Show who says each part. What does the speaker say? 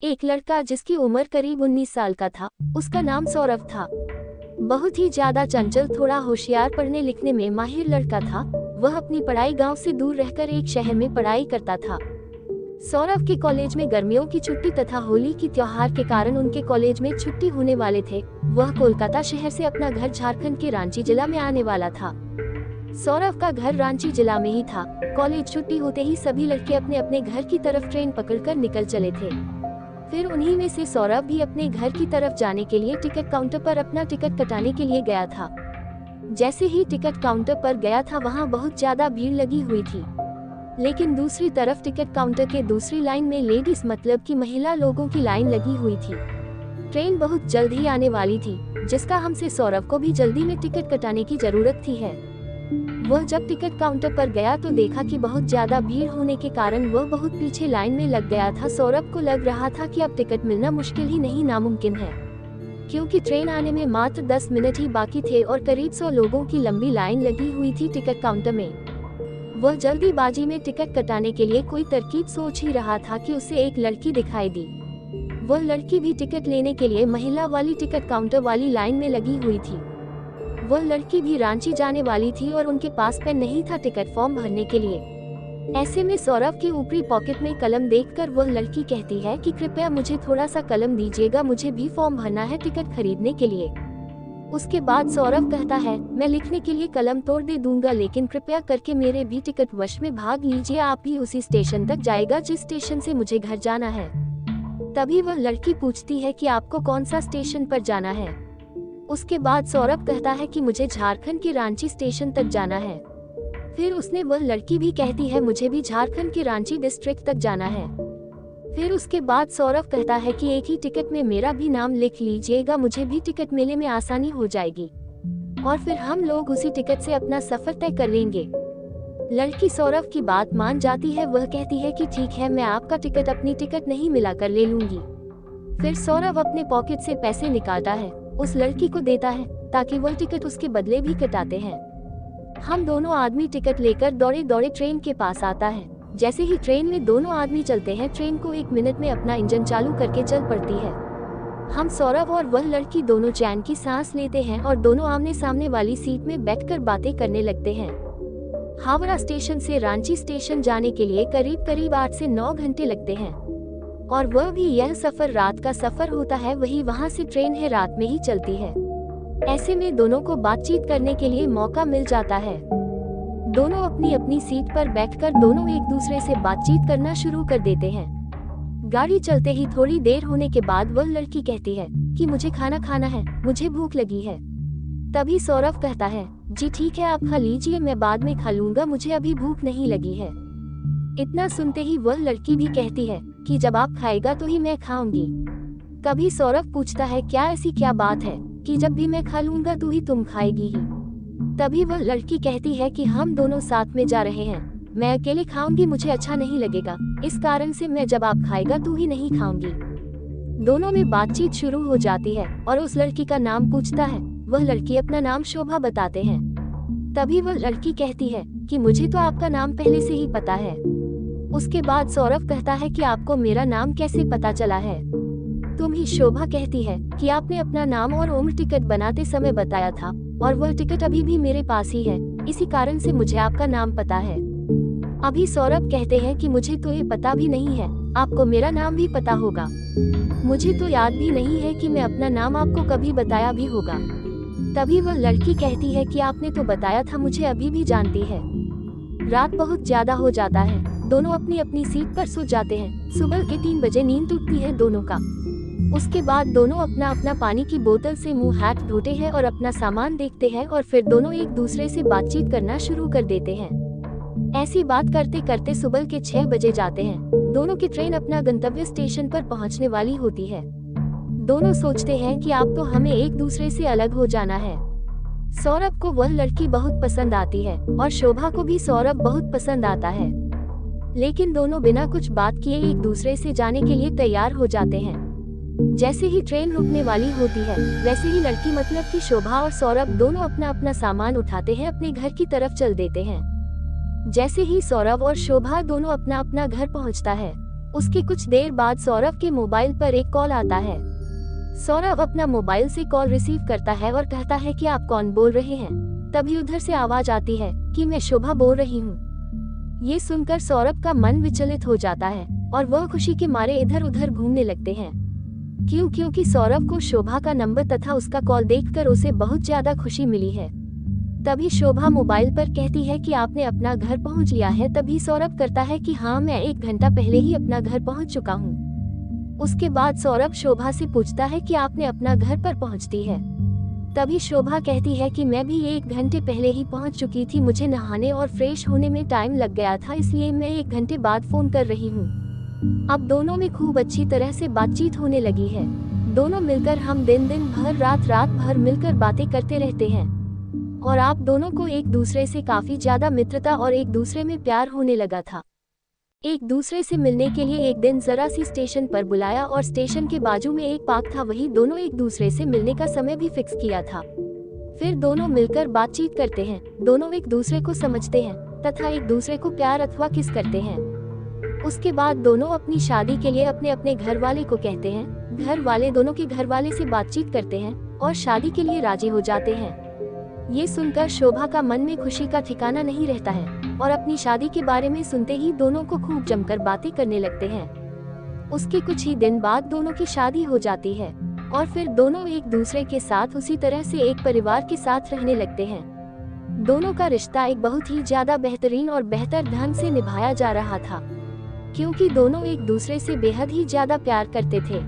Speaker 1: एक लड़का जिसकी उम्र करीब 19 साल का था। उसका नाम सौरभ था। बहुत ही ज्यादा चंचल, थोड़ा होशियार, पढ़ने लिखने में माहिर लड़का था। वह अपनी पढ़ाई गांव से दूर रहकर एक शहर में पढ़ाई करता था। सौरभ के कॉलेज में गर्मियों की छुट्टी तथा होली की त्योहार के कारण उनके कॉलेज में छुट्टी होने वाले थे। वह कोलकाता शहर से अपना घर झारखंड के रांची जिला में आने वाला था। सौरभ का घर रांची जिला में ही था। कॉलेज छुट्टी होते ही सभी लड़के अपने अपने घर की तरफ ट्रेन पकड़कर निकल चले थे। फिर उन्हीं में से सौरभ भी अपने घर की तरफ जाने के लिए टिकट काउंटर पर अपना टिकट कटाने के लिए गया था। जैसे ही टिकट काउंटर पर गया था, वहां बहुत ज्यादा भीड़ लगी हुई थी। लेकिन दूसरी तरफ टिकट काउंटर के दूसरी लाइन में लेडीज मतलब कि महिला लोगों की लाइन लगी हुई थी। ट्रेन बहुत जल्द ही आने वाली थी, जिसका हमसे सौरभ को भी जल्दी में टिकट कटाने की जरूरत थी है। वह जब टिकट काउंटर पर गया तो देखा कि बहुत ज्यादा भीड़ होने के कारण वह बहुत पीछे लाइन में लग गया था। सौरभ को लग रहा था कि अब टिकट मिलना मुश्किल ही नहीं नामुमकिन है, क्योंकि ट्रेन आने में मात्र 10 मिनट ही बाकी थे और करीब 100 लोगों की लंबी लाइन लगी हुई थी टिकट काउंटर में। वह जल्दीबाजी में टिकट कटाने के लिए कोई तरकीब सोच ही रहा था कि उसे एक लड़की दिखाई दी। वह लड़की भी टिकट लेने के लिए महिला वाली टिकट काउंटर वाली लाइन में लगी हुई थी। वह लड़की भी रांची जाने वाली थी और उनके पास पेन नहीं था टिकट फॉर्म भरने के लिए। ऐसे में सौरभ के ऊपरी पॉकेट में कलम देखकर वह लड़की कहती है कि कृपया मुझे थोड़ा सा कलम दीजिएगा, मुझे भी फॉर्म भरना है टिकट खरीदने के लिए। उसके बाद सौरभ कहता है, मैं लिखने के लिए कलम तोड़ दे दूंगा, लेकिन कृपया करके मेरे भी टिकट वश में भाग लीजिए। आप भी उसी स्टेशन तक जाएगा जिस स्टेशन से मुझे घर जाना है। तभी वह लड़की पूछती है कि आपको कौन सा स्टेशन पर जाना है। उसके बाद सौरभ कहता है कि मुझे झारखंड के रांची स्टेशन तक जाना है। फिर उसने वह लड़की भी कहती है, मुझे भी झारखंड के रांची डिस्ट्रिक्ट तक जाना है। फिर उसके बाद सौरभ कहता है कि एक ही टिकट में मेरा भी नाम लिख लीजिएगा, मुझे भी टिकट मिलने में आसानी हो जाएगी और फिर हम लोग उसी टिकट से अपना सफर तय कर लेंगे। लड़की सौरभ की बात मान जाती है। वह कहती है कि ठीक है, मैं आपका टिकट अपनी टिकट नहीं मिलाकर ले लूंगी। फिर सौरभ अपने पॉकेट से पैसे निकालता है, उस लड़की को देता है ताकि वह टिकट उसके बदले भी कटाते हैं। हम दोनों आदमी टिकट लेकर दौड़े दौड़े ट्रेन के पास आता है। जैसे ही ट्रेन में दोनों आदमी चलते हैं, ट्रेन को 1 मिनट में अपना इंजन चालू करके चल पड़ती है। हम सौरभ और वह लड़की दोनों चैन की सांस लेते हैं और दोनों आमने सामने वाली सीट में बैठकर बातें करने लगते हैं। हावड़ा स्टेशन से रांची स्टेशन जाने के लिए करीब करीब 8 से 9 घंटे लगते हैं और वह भी यह सफर रात का सफर होता है। वही वहां से ट्रेन है रात में ही चलती है। ऐसे में दोनों को बातचीत करने के लिए मौका मिल जाता है। दोनों अपनी अपनी सीट पर बैठकर दोनों एक दूसरे से बातचीत करना शुरू कर देते हैं। गाड़ी चलते ही थोड़ी देर होने के बाद वह लड़की कहती है कि मुझे खाना खाना है, मुझे भूख लगी है। तभी सौरभ कहता है, जी ठीक है, आप खा लीजिए, मैं बाद में खा लूंगा, मुझे अभी भूख नहीं लगी है। इतना सुनते ही वह लड़की भी कहती है कि जब आप खाएगा तो ही मैं खाऊंगी। कभी सौरभ पूछता है, क्या ऐसी क्या बात है कि जब भी मैं खा लूंगा तो ही तुम खाएगी ही। तभी वह लड़की कहती है कि हम दोनों साथ में जा रहे हैं, मैं अकेले खाऊंगी मुझे अच्छा नहीं लगेगा, इस कारण से मैं जब आप खाएगा तो ही नहीं खाऊंगी। दोनों में बातचीत शुरू हो जाती है और उस लड़की का नाम पूछता है। वह लड़की अपना नाम शोभा बताते हैं। तभी वह लड़की कहती है कि मुझे तो आपका नाम पहले से ही पता है। उसके बाद सौरभ कहता है कि आपको मेरा नाम कैसे पता चला है। तुम ही शोभा कहती है कि आपने अपना नाम और उम्र टिकट बनाते समय बताया था और वह टिकट अभी भी मेरे पास ही है, इसी कारण से मुझे आपका नाम पता है। अभी सौरभ कहते हैं कि मुझे तो ये पता भी नहीं है, आपको मेरा नाम भी पता होगा। मुझे तो याद भी नहीं है कि मैं अपना नाम आपको कभी बताया भी होगा। तभी वह लड़की कहती है कि आपने तो बताया था, मुझे अभी भी जानती है। रात बहुत ज्यादा हो जाता है, दोनों अपनी अपनी सीट पर सो जाते हैं। सुबह के 3 बजे नींद टूटती है दोनों का। उसके बाद दोनों अपना अपना पानी की बोतल से मुंह हाथ धोते हैं और अपना सामान देखते हैं और फिर दोनों एक दूसरे से बातचीत करना शुरू कर देते हैं। ऐसी बात करते करते सुबह के 6 बजे जाते हैं। दोनों की ट्रेन अपना गंतव्य स्टेशन पर पहुंचने वाली होती है। दोनों सोचते हैं कि अब तो हमें एक दूसरे से अलग हो जाना है। सौरभ को वह लड़की बहुत पसंद आती है और शोभा को भी सौरभ बहुत पसंद आता है, लेकिन दोनों बिना कुछ बात किए एक दूसरे से जाने के लिए तैयार हो जाते हैं। जैसे ही ट्रेन रुकने वाली होती है, वैसे ही लड़की मतलब कि शोभा और सौरभ दोनों अपना अपना सामान उठाते हैं, अपने घर की तरफ चल देते हैं। जैसे ही सौरभ और शोभा दोनों अपना अपना घर पहुंचता है, उसके कुछ देर बाद सौरभ के मोबाइल पर एक कॉल आता है। सौरभ अपना मोबाइल से कॉल रिसीव करता है और कहता है कि आप कौन बोल रहे हैं। तभी उधर से आवाज आती है कि मैं शोभा बोल रही हूँ। ये सुनकर सौरभ का मन विचलित हो जाता है और वह खुशी के मारे इधर उधर घूमने लगते हैं। क्योंकि सौरभ को शोभा का नंबर तथा उसका कॉल देखकर उसे बहुत ज्यादा खुशी मिली है। तभी शोभा मोबाइल पर कहती है कि आपने अपना घर पहुंच लिया है। तभी सौरभ करता है कि हाँ, मैं 1 घंटा पहले ही अपना घर पहुंच चुका हूँ। उसके बाद सौरभ शोभा से पूछता है कि आपने अपना घर पर पहुंच दी है। तभी शोभा कहती है कि मैं भी 1 घंटे पहले ही पहुंच चुकी थी। मुझे नहाने और फ्रेश होने में टाइम लग गया था, इसलिए मैं 1 घंटे बाद फोन कर रही हूँ। अब दोनों में खूब अच्छी तरह से बातचीत होने लगी है। दोनों मिलकर हम दिन भर रात भर मिलकर बातें करते रहते हैं और आप दोनों को एक दूसरे से काफी ज्यादा मित्रता और एक दूसरे में प्यार होने लगा था। एक दूसरे से मिलने के लिए एक दिन जरा सी स्टेशन पर बुलाया और स्टेशन के बाजू में एक पार्क था, वही दोनों एक दूसरे से मिलने का समय भी फिक्स किया था। फिर दोनों मिलकर बातचीत करते हैं, दोनों एक दूसरे को समझते हैं तथा एक दूसरे को प्यार अथवा किस करते हैं। उसके बाद दोनों अपनी शादी के लिए अपने अपने घर वाले को कहते हैं। घर वाले दोनों के घर वाले से बातचीत करते हैं और शादी के लिए राजी हो जाते हैं। ये सुनकर शोभा का मन में खुशी का ठिकाना नहीं रहता है और अपनी शादी के बारे में सुनते ही दोनों को खूब जमकर बातें करने लगते हैं। उसके कुछ ही दिन बाद दोनों की शादी हो जाती है और फिर दोनों एक दूसरे के साथ उसी तरह से एक परिवार के साथ रहने लगते हैं। दोनों का रिश्ता एक बहुत ही ज्यादा बेहतरीन और बेहतर ढंग से निभाया जा रहा था, क्योंकि दोनों एक दूसरे से बेहद ही ज्यादा प्यार करते थे।